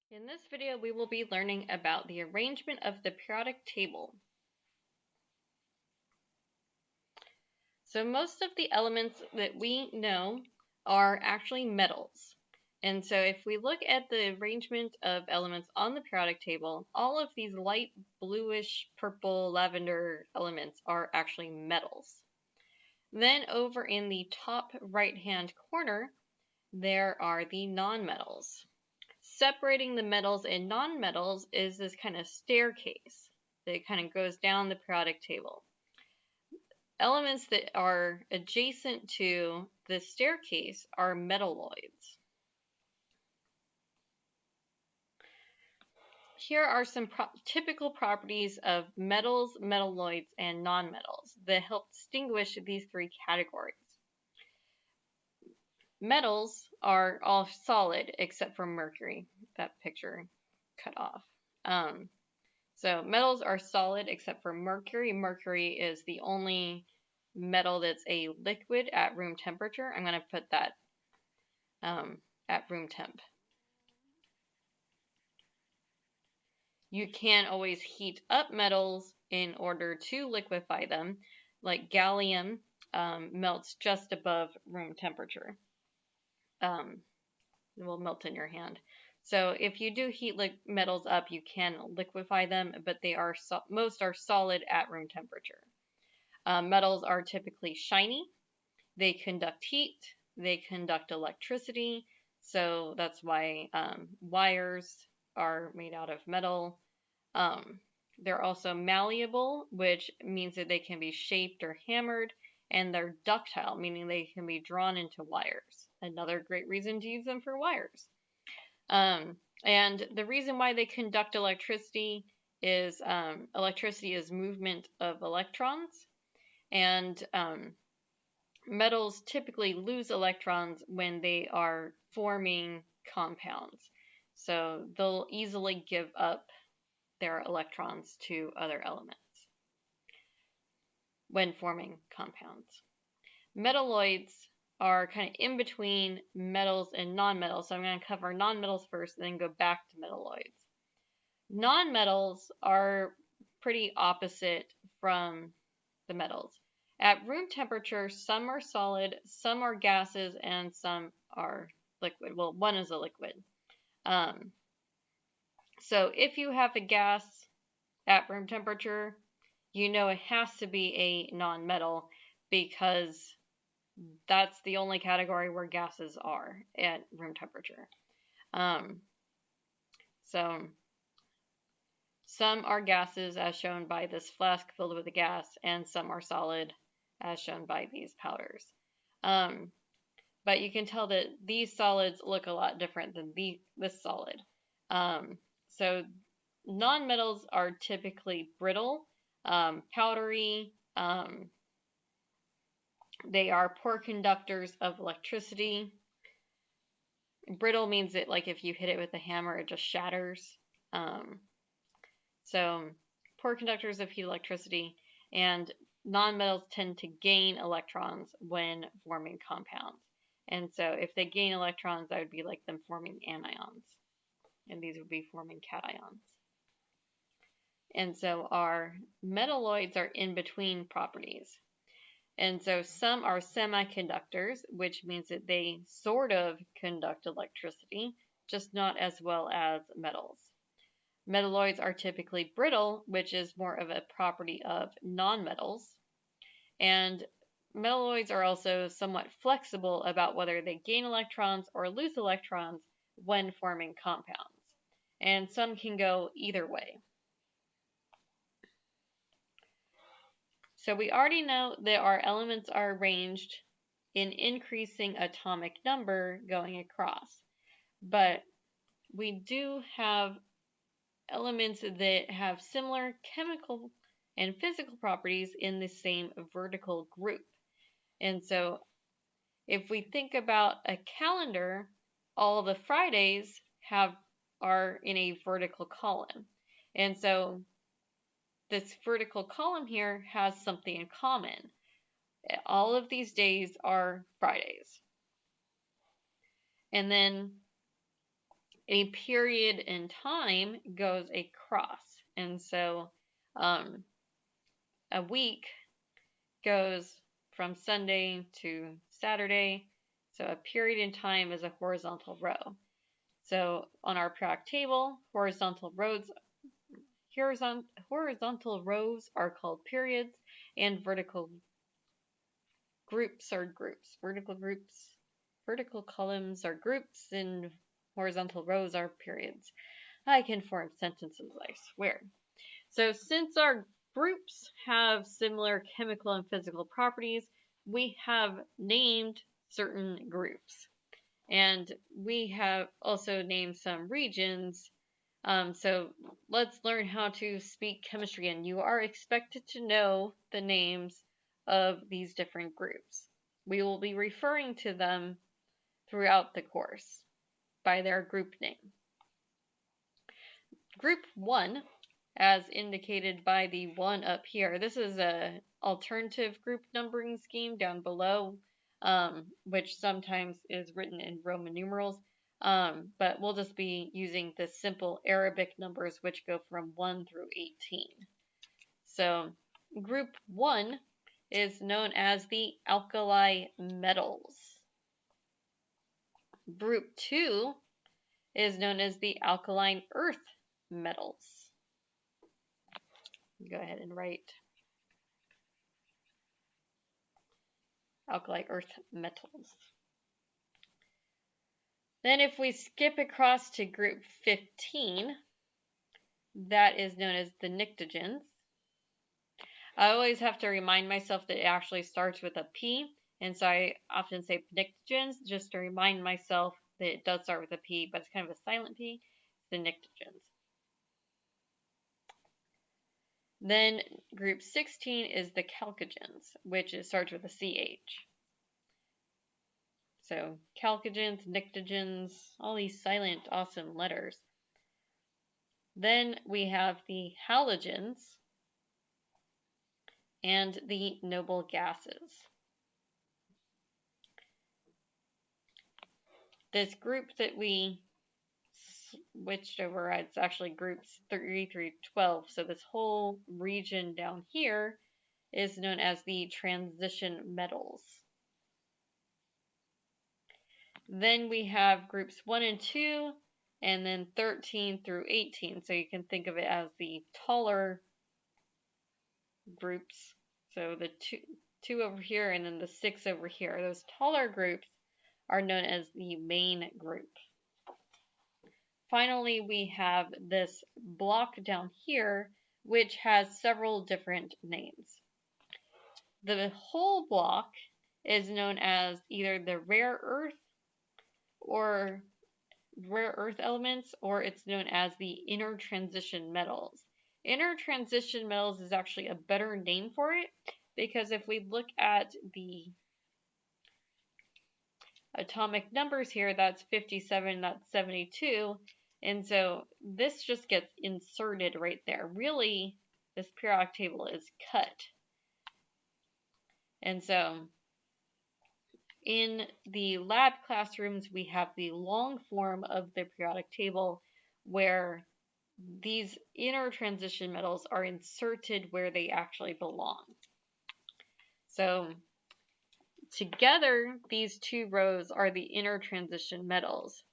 In this video, we will be learning about the arrangement of the periodic table. So most of the elements that we know are actually metals. And so if we look at the arrangement of elements on the periodic table, all of these light bluish, purple, lavender elements are actually metals. Then over in the top right-hand corner, there are the nonmetals. Separating the metals and nonmetals is this kind of staircase that kind of goes down the periodic table. Elements that are adjacent to the staircase are metalloids. Here are some typical properties of metals, metalloids, and nonmetals that help distinguish these three categories. Metals are all solid except for mercury. That picture cut off. So metals are solid except for mercury. Mercury is the only metal that's a liquid at room temperature. I'm going to put that at room temp. You can always heat up metals in order to liquefy them, like gallium melts just above room temperature. It will melt in your hand. So if you do heat metals up, you can liquefy them, but they are most are solid at room temperature. Metals are typically shiny. They conduct heat. They conduct electricity. So that's why wires are made out of metal. They're also malleable, which means that they can be shaped or hammered, and they're ductile, meaning they can be drawn into wires. Another great reason to use them for wires. And the reason why they conduct electricity is electricity is movement of electrons, and metals typically lose electrons when they are forming compounds. So they'll easily give up their electrons to other elements when forming compounds. Metalloids are kind of in between metals and nonmetals. So I'm going to cover nonmetals first and then go back to metalloids. Nonmetals are pretty opposite from the metals. At room temperature, some are solid, some are gases, and some are liquid. Well, one is a liquid. So if you have a gas at room temperature, you know it has to be a nonmetal because that's the only category where gases are at room temperature. So some are gases as shown by this flask filled with a gas, and some are solid as shown by these powders. But you can tell that these solids look a lot different than this solid. So nonmetals are typically brittle, powdery. They are poor conductors of electricity. Brittle means that, like, if you hit it with a hammer, it just shatters. So poor conductors of heat electricity, and nonmetals tend to gain electrons when forming compounds. And so if they gain electrons, that would be like them forming anions, and these would be forming cations. And so our metalloids are in between properties. And so some are semiconductors, which means that they sort of conduct electricity, just not as well as metals. Metalloids are typically brittle, which is more of a property of nonmetals. And metalloids are also somewhat flexible about whether they gain electrons or lose electrons when forming compounds. And some can go either way. So we already know that our elements are arranged in increasing atomic number going across. But we do have elements that have similar chemical and physical properties in the same vertical group. And so if we think about a calendar, all the Fridays are in a vertical column. And so this vertical column here has something in common. All of these days are Fridays. And then a period in time goes across. And so a week goes from Sunday to Saturday. So a period in time is a horizontal row. So on our periodic table, horizontal rows are called periods, and vertical groups are groups. Vertical columns are groups, and horizontal rows are periods. I can form sentences, I swear. So since our groups have similar chemical and physical properties, we have named certain groups. And we have also named some regions. So let's learn how to speak chemistry, and you are expected to know the names of these different groups. We will be referring to them throughout the course by their group name. Group 1, as indicated by the 1 up here, this is an alternative group numbering scheme down below, which sometimes is written in Roman numerals, but we'll just be using the simple Arabic numbers, which go from 1 through 18. So group 1 is known as the alkali metals. Group 2 is known as the alkaline earth metals. Go ahead and write alkali earth metals. Then if we skip across to group 15, that is known as the pnictogens. I always have to remind myself that it actually starts with a P, and so I often say pnictogens just to remind myself that it does start with a P, but it's kind of a silent P, the pnictogens. Then group 16 is the chalcogens, which starts with a CH. So chalcogens, pnictogens, all these silent, awesome letters. Then we have the halogens and the noble gases. This group that we switched over, it's actually groups 3 through 12. So this whole region down here is known as the transition metals. Then we have groups 1 and 2, and then 13 through 18. So you can think of it as the taller groups. So the two over here and then the 6 over here. Those taller groups are known as the main group. Finally, we have this block down here, which has several different names. The whole block is known as either the rare earth elements, or it's known as the inner transition metals. Inner transition metals is actually a better name for it, because if we look at the atomic numbers here, that's 57, that's 72, and so this just gets inserted right there. Really, this periodic table is cut. And so in the lab classrooms, we have the long form of the periodic table where these inner transition metals are inserted where they actually belong. So together, these two rows are the inner transition metals,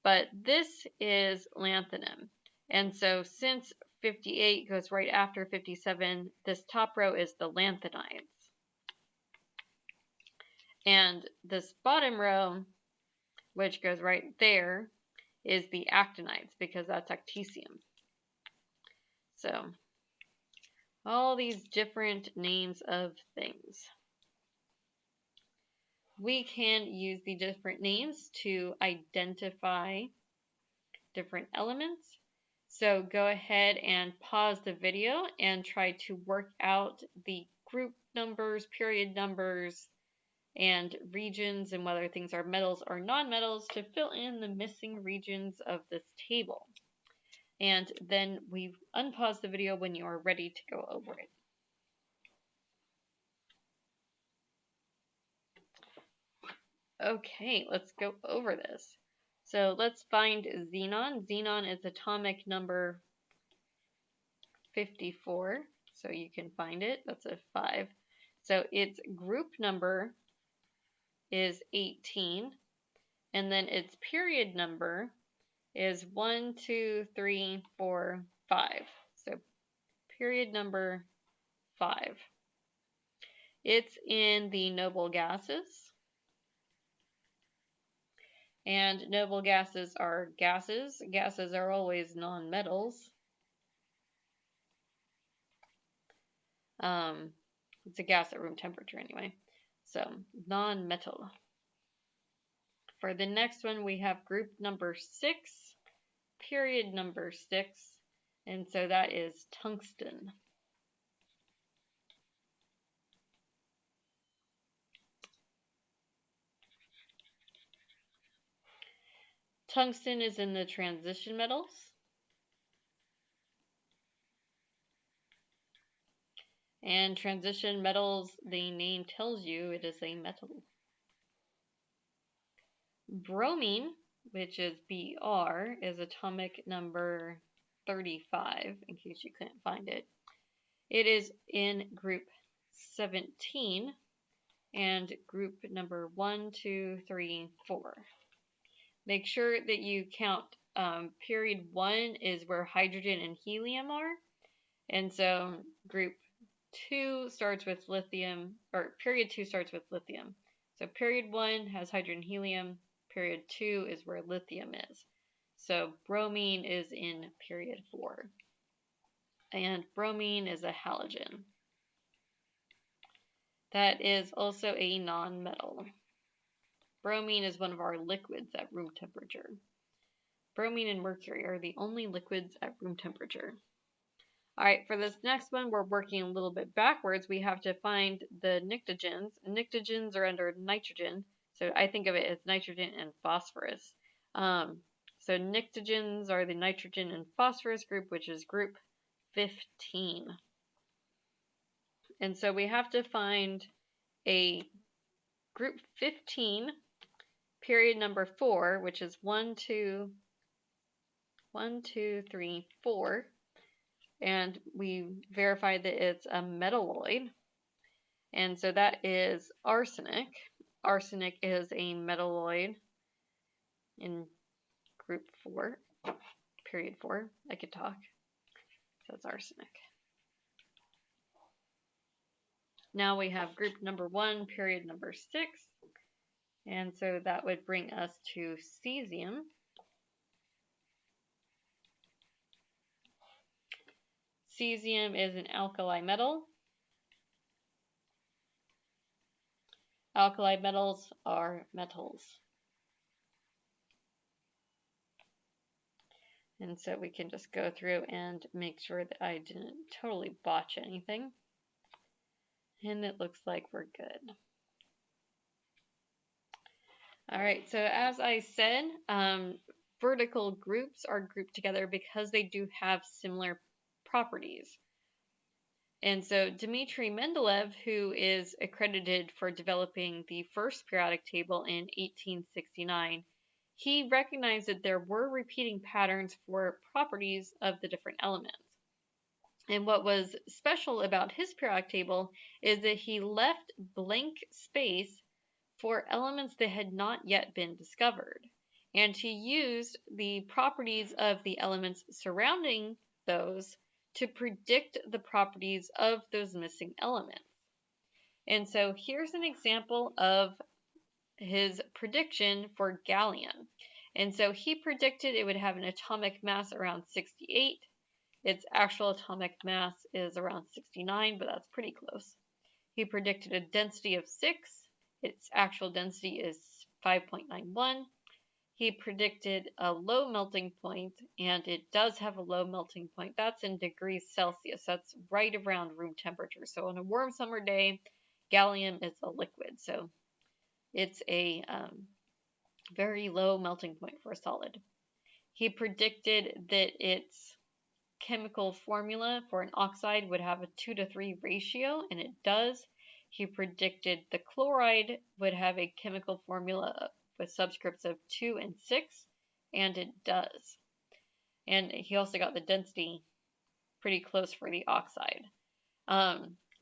but this is lanthanum. And so since 58 goes right after 57, this top row is the lanthanides. And this bottom row, which goes right there, is the actinides, because that's actinium. So all these different names of things. We can use the different names to identify different elements. So go ahead and pause the video and try to work out the group numbers, period numbers, and regions, and whether things are metals or non-metals to fill in the missing regions of this table. And then we unpause the video when you are ready to go over it. Okay, let's go over this. So let's find xenon. Xenon is atomic number 54. So you can find it. That's a 5. So its group number is 18. And then its period number is 1, 2, 3, 4, 5. So period number 5. It's in the noble gases. And noble gases are gases. Gases are always nonmetals. It's a gas at room temperature anyway. So non-metal. For the next one, we have group number 6, period number 6, and so that is tungsten. Tungsten is in the transition metals. And transition metals, the name tells you it is a metal. Bromine, which is Br, is atomic number 35, in case you couldn't find it. It is in group 17 and group number 1, 2, 3, 4. Make sure that you count period 1 is where hydrogen and helium are. And so group 2 starts with lithium, or period 2 starts with lithium. So period 1 has hydrogen and helium. Period 2 is where lithium is. So bromine is in period 4. And bromine is a halogen. That is also a nonmetal. Bromine is one of our liquids at room temperature. Bromine and mercury are the only liquids at room temperature. All right, for this next one, we're working a little bit backwards. We have to find the pnictogens. Pnictogens are under nitrogen, so I think of it as nitrogen and phosphorus. So pnictogens are the nitrogen and phosphorus group, which is group 15. And so we have to find a group 15, period number 4, which is 1, 2, 3, 4. And we verify that it's a metalloid. And so that is arsenic. Arsenic is a metalloid in group 4, period 4. I could talk. So it's arsenic. Now we have group number 1, period number 6. And so that would bring us to cesium. Cesium is an alkali metal. Alkali metals are metals. And so we can just go through and make sure that I didn't totally botch anything. And it looks like we're good. All right, so as I said, vertical groups are grouped together because they do have similar properties. And so Dmitry Mendeleev, who is accredited for developing the first periodic table in 1869, he recognized that there were repeating patterns for properties of the different elements. And what was special about his periodic table is that he left blank space for elements that had not yet been discovered. And he used the properties of the elements surrounding those to predict the properties of those missing elements. And so here's an example of his prediction for gallium. And so he predicted it would have an atomic mass around 68. Its actual atomic mass is around 69, but that's pretty close. He predicted a density of 6. Its actual density is 5.91. He predicted a low melting point, and it does have a low melting point. That's in degrees Celsius. That's right around room temperature. So on a warm summer day, gallium is a liquid. So it's a very low melting point for a solid. He predicted that its chemical formula for an oxide would have a 2:3 ratio, and it does. He predicted the chloride would have a chemical formula with subscripts of 2 and 6, and it does. And he also got the density pretty close for the oxide.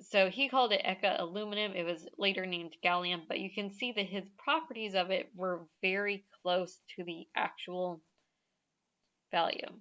So he called it Eka aluminum. It was later named gallium, but you can see that his properties of it were very close to the actual value.